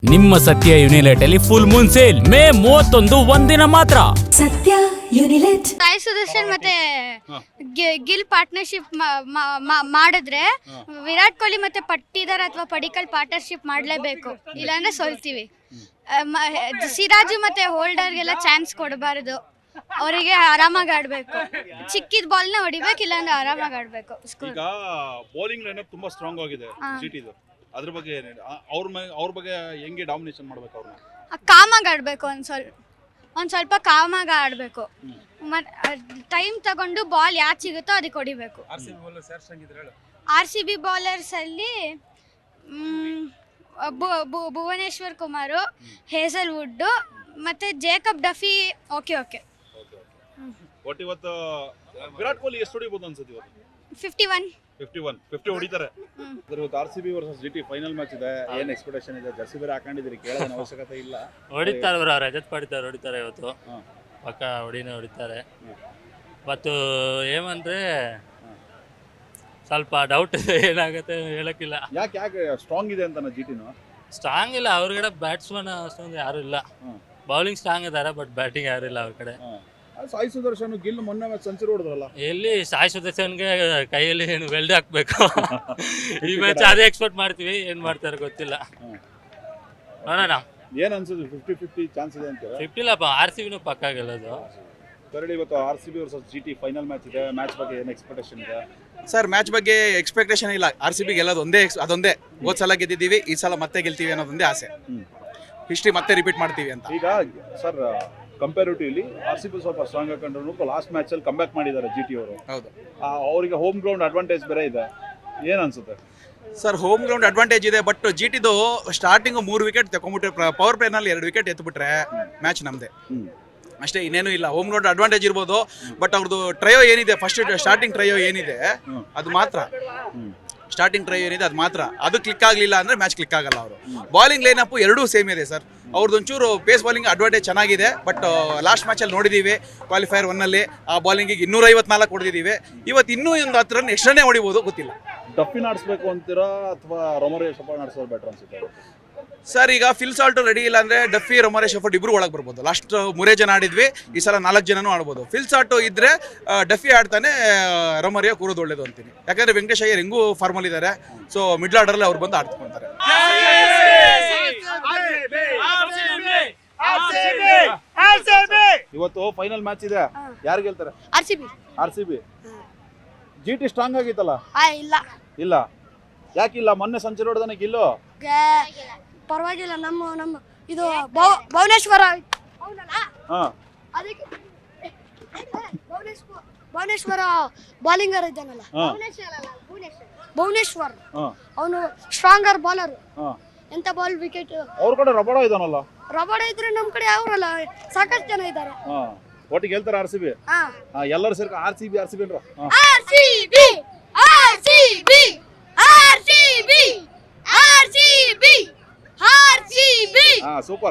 ನಿಮ್ಮ ಸತ್ಯ ಯುನಿಲೆಟ್ ಅಲ್ಲಿ ಫುಲ್ ಮೂನ್ ಸೇಲ್ ಮೇ 31 ಒಂದಿನ ಮಾತ್ರ. ಸತ್ಯ ಯುನಿಲೆಟ್ ಸಾಯಿ ಸುದರ್ಶನ್ ಮತ್ತೆ ಗಿಲ್ ಪಾರ್ಟ್ನರ್ಶಿಪ್ ಮಾಡಿದ್ರೆ ವಿರಾಟ್ ಕೊಹ್ಲಿ ಮತ್ತೆ ಪಟ್ಟಿದಾರ್ ಅಥವಾ ಪಡಿಕಲ್ ಪಾರ್ಟ್ನರ್ಶಿಪ್ ಮಾಡಲೇಬೇಕು, ಇಲ್ಲಾಂದ್ರೆ ಸೋಲ್ತೀವಿ. ಸಿರಾಜು ಮತ್ತೆ ಹೋಲ್ಡರ್ಗೆಲ್ಲ ಚಾನ್ಸ್ ಕೊಡಬಾರ್ದು, ಅವರಿಗೆ ಆರಾಮಾಗಿ ಆಡ್ಬೇಕು. ಚಿಕ್ಕಿದ ಬಾಲ್ನ ಹೊಡಿಬೇಕು, ಇಲ್ಲಾಂದ್ರೆ ಆರಾಮಾಗಿ ಆಡ್ಬೇಕು. ಈಗ ಬೌಲಿಂಗ್ ಲೈನಪ್ ತುಂಬಾ ಸ್ಟ್ರಾಂಗ್ ಆಗಿದೆ ಜಿಟಿದು, ಅದ್ರ ಬಗ್ಗೆ ಅವ್ರ ಬಗ್ಗೆ ಹೆಂಗೆ ಡಾಮಿನೇಷನ್ ಮಾಡ್ಬೇಕು? ಅವ್ರನ್ನ ಕಾಮಾಗಿ ಆಡ್ಬೇಕು, ಒಂದ್ ಸ್ವಲ್ಪ ಕಾಮಾಗಿ ಆಡ್ಬೇಕು. ಟೈಮ್ ತಗೊಂಡು ಬಾಲ್ ಯಾಕೆ ಸಿಗುತ್ತೋ ಅದಕ್ಕೆ ಹೊಡಿಬೇಕು. RCB ಬೌಲರ್ಸ್ ಅಲ್ಲಿ ಭುವನೇಶ್ವರ್ ಕುಮಾರು, ಹೇಸಲ್ವುಡ್ ಮತ್ತೆ ಜೇಕಬ್ ಡಫಿ. ಓಕೆ ಒಟ್ಟು ಇವತ್ತು ವಿರಾಟ್ ಕೊಹ್ಲಿ ಎಷ್ಟು ಹೊಡಿಬಹುದು ಅನ್ಸುತ್ತೆ? ಇವತ್ತು 50 ಹೊಡಿತಾರೆ. ಇವತ್ತು RCB versus GT final match ಇದೆ, ಏನ್ ಎಕ್ಸ್ಪೆಕ್ಟೇಷನ್ ಇದೆ? ಜರ್ಸಿ ಬೇರೆ ಹಾಕೊಂಡಿದ್ದೀರಿ, ಕೇಳೋಣ ಅವಶ್ಯಕತೆ ಇಲ್ಲ. ಹೊಡಿತಾರೆ ಬ್ರೋ, ರಜತ್ ಪಾಡಿದಾರ್ ಹೊಡಿತಾರೆ ಇವತ್ತು, ಪಕ್ಕ ಹೊಡಿತಾರೆ. ಮತ್ತು ಏಮಂದ್ರೆ ಸ್ವಲ್ಪ ಡೌಟ್ ಇದೆ, ಏನಾಗುತ್ತೆ ಹೇಳಕ್ಕಿಲ್ಲ. ಯಾಕೆ ಸ್ಟ್ರಾಂಗ್ ಇದೆ ಅಂತ GTನು? ಸ್ಟ್ರಾಂಗ್ ಇಲ್ಲ ಅವ್ರ ಬ್ಯಾಟ್ಸ್ಮನ್ ಅಷ್ಟೊಂದು ಯಾರು ಇಲ್ಲ. ಬೌಲಿಂಗ್ ಸ್ಟ್ರಾಂಗ್ ಇದಾರೆ, ಬಟ್ ಬ್ಯಾಟಿಂಗ್ ಯಾರು ಇಲ್ಲ ಅವ್ರ ಕಡೆ. ಸಾಯಿ ಸುದರ್ಶನ್ ಗಿಲ್ ಮೊನ್ನೆ ಮ್ಯಾಚ್ ಸೆಂಚುರಿ ಹೊಡೆದ್ರಲ್ಲ, ಎಲ್ಲಿ ಸಾಯಿ ಸುದರ್ಶನ್ಗೆ ಕೈಯಲ್ಲಿ ಏನು ವೆಲ್ಡ್ ಹಾಕ್ಬೇಕು. ಈ ಮ್ಯಾಚ್ ಅದೇ ಎಕ್ಸ್ಪೆಕ್ಟ್ ಮಾಡ್ತೀವಿ, ಏನ್ ಮಾಡ್ತಾರೆ ಗೊತ್ತಿಲ್ಲ, ನೋಡೋಣ. ಏನ್ ಅನ್ಸುತ್ತೆ? 50-50 ಚಾನ್ಸ್ ಇದೆ ಅಂತ? 50 ಇಲ್ಲಪ್ಪ, RCB ಪಕ್ಕ ಗೆಲ್ಲೋದು. ಕರಡಿ, ಇವತ್ತು RCB versus GT final match ಇದೆ, ಮ್ಯಾಚ್ ಬಗ್ಗೆ ಏನು ಎಕ್ಸ್ಪೆಕ್ಟೇಷನ್ ಇದೆ? ಸರ್, ಮ್ಯಾಚ್ ಬಗ್ಗೆ ಎಕ್ಸ್ಪೆಕ್ಟೇಷನ್ ಇಲ್ಲ. RCB ಗೆಲ್ಲೋದು ಅದೊಂದೇ. ಹೋದ್ ಸಲ ಗೆದ್ದಿದ್ದೀವಿ, ಈ ಸಲ ಮತ್ತೆ ಗೆಲ್ತೀವಿ ಅನ್ನೋದೊಂದೇ ಆಸೆ. ಹಿಸ್ಟ್ರಿ ಮತ್ತೆ ರಿಪೀಟ್ ಮಾಡ್ತೀವಿ ಅಂತ. ಈಗ ಸರ್, ಕಂಪೇರಿಟಿವ್ಲಿ RCB ಸ್ವಲ್ಪ ಸ್ಟ್ರಾಂಗ್ ಹಾಕೊಂಡ್ರು, ಲಾಸ್ಟ್ ಮ್ಯಾಚ್ ಅಲ್ಲಿ ಕಮ್ಬ್ಯಾಕ್ ಮಾಡಿದ್ದಾರೆ GT ಅವರು. ಹೌದು, ಅವರಿಗೆ ಹೋಮ್ ಗ್ರೌಂಡ್ ಅಡ್ವಾಂಟೇಜ್ ಬೇರೆ ಇದೆ, ಏನ್ ಅನ್ಸುತ್ತೆ? ಸರ್, ಹೋಮ್ ಗ್ರೌಂಡ್ ಅಡ್ವಾಂಟೇಜ್ ಇದೆ, ಬಟ್ GTದು ಸ್ಟಾರ್ಟಿಂಗ್ 3 ವಿಕೆಟ್ ತಗೊಂಡ್ಬಿಟ್ರೆ, ಪವರ್ ಪ್ಲೇನಲ್ಲಿ 2 ವಿಕೆಟ್ ಎತ್ಬಿಟ್ರೆ ಮ್ಯಾಚ್ ನಮ್ದೆ ಅಷ್ಟೇ, ಇನ್ನೇನು ಇಲ್ಲ. ಹೋಮ್ ಗ್ರೌಂಡ್ ಅಡ್ವಾಂಟೇಜ್ ಇರ್ಬೋದು, ಬಟ್ ಅವ್ರದ್ದು ಟ್ರಯೋ ಏನಿದೆ, ಫಸ್ಟ್ ಸ್ಟಾರ್ಟಿಂಗ್ ಟ್ರಯೋ ಏನಿದೆ ಅದು ಮಾತ್ರ, ಅದು ಕ್ಲಿಕ್ ಆಗಲಿಲ್ಲ ಅಂದ್ರೆ ಮ್ಯಾಚ್ ಕ್ಲಿಕ್ ಆಗಲ್ಲ. ಅವರು ಬಾಲಿಂಗ್ ಲೈನಪ್ ಎರಡೂ ಸೇಮ್ ಇದೆ ಸರ್. ಅವ್ರದ್ದು ಒಂಚೂರು ಪೇಸ್ ಬಾಲಿಂಗ್ ಅಡ್ವಾಂಟೇಜ್ ಚೆನ್ನಾಗಿದೆ, ಬಟ್ ಲಾಸ್ಟ್ ಮ್ಯಾಚಲ್ಲಿ ನೋಡಿದ್ದೀವಿ, ಕ್ವಾಲಿಫೈಯರ್ 1 ಆ ಬಾಲಿಂಗಿಗೆ 254 ಹೊಡೆದಿದ್ದೀವಿ. ಇವತ್ತು ಇನ್ನೂ ಒಂದು 10 ರನ್ ಎಷ್ಟನ್ನೇ ಹೊಡಿಬೋದು ಗೊತ್ತಿಲ್ಲ. ಡಫಿನ್ ಆಡಿಸ್ಬೇಕು ಅಂತೀರಾ ಅಥವಾ ರೊಮರಿಯೋ ಶಫರ್ಡ್ ಆಡಿಸೋದು ಬೆಟರ್ ಅನ್ಸುತ್ತೆ? ಸರ್, ಈಗ ಫಿಲ್ ಸಾಲ್ಟ್ ರೆಡಿ ಇಲ್ಲ ಅಂದ್ರೆ ಡಫಿ, ರೊಮರಿಯೋ ಶಫರ್ಡ್ ಇಬ್ರು ಒಳಗೆ ಬರ್ಬೋದು. ಲಾಸ್ಟ್ 3 ಜನ ಆಡಿದ್ವಿ, ಈ ಸಲ 4 ಜನನೂ ಆಡ್ಬೋದು. ಫಿಲ್ ಸಾಲ್ಟ್ ಇದ್ರೆ ಡಫಿ ಆಡ್ತಾನೆ, ರೊಮರಿಯೋ ಕೂರೋದು ಒಳ್ಳೇದು ಅಂತೀನಿ. ಯಾಕಂದ್ರೆ ವೆಂಕಟೇಶ್ ಅಯ್ಯರ್ ಹೆಂಗೂ ಫಾರ್ಮಲ್ ಇದ್ದಾರೆ, ಸೊ ಮಿಡ್ಲ್ ಆರ್ಡರ್ ಅಲ್ಲಿ ಅವ್ರು ಬಂದು ಆಡ್ಕೊಂತಾರೆ. ಇವತ್ತು ಫೈನಲ್ ಮ್ಯಾಚ್ ಇದೆ, ಯಾರು ಗೆಲ್ತಾರೆ? RCB. GT ಸ್ಟ್ರಾಂಗ್ ಆಗಿತ್ತಲ್ಲ? ಇಲ್ಲ. ಯಾಕಿಲ್ಲ? ಮೊನ್ನೆ ಸೆಂಚುರಿ ಹೊಡೆದಾನೆ ಗಿಲ್ಲು. ಪರವಾಗಿಲ್ಲ, ನಮ್ಮ ಇದು ಭುವನೇಶ್ವರ ಭುವನೇಶ್ವರ ಬಾಲಿಂಗರ್ ಇದ್ದಾನಲ್ಲ, ಭುವನೇಶ್ವರ್, ಅವನು ಸ್ಟ್ರಾಂಗರ್ ಬಾಲರ್. ಎಂತ ಬಾಲ್ ವಿಕೆಟ್ ಅವ್ರ ಕಡೆ ರಬಡ ಇದಾನಲ್ಲ? ರಬಡ ಇದ್ರೆ ನಮ್ ಕಡೆ ಅವರಲ್ಲ ಸಾಕಷ್ಟು ಜನ ಇದ್ದಾರೆ. ಒಟ್ಟಿಗೆ ಗೆಲ್ತಾರೆ RCB. ಎಲ್ಲರೂ ಸೇರ್ಕ RCB ಅಂದ್ರು. ಸೂಪರ್.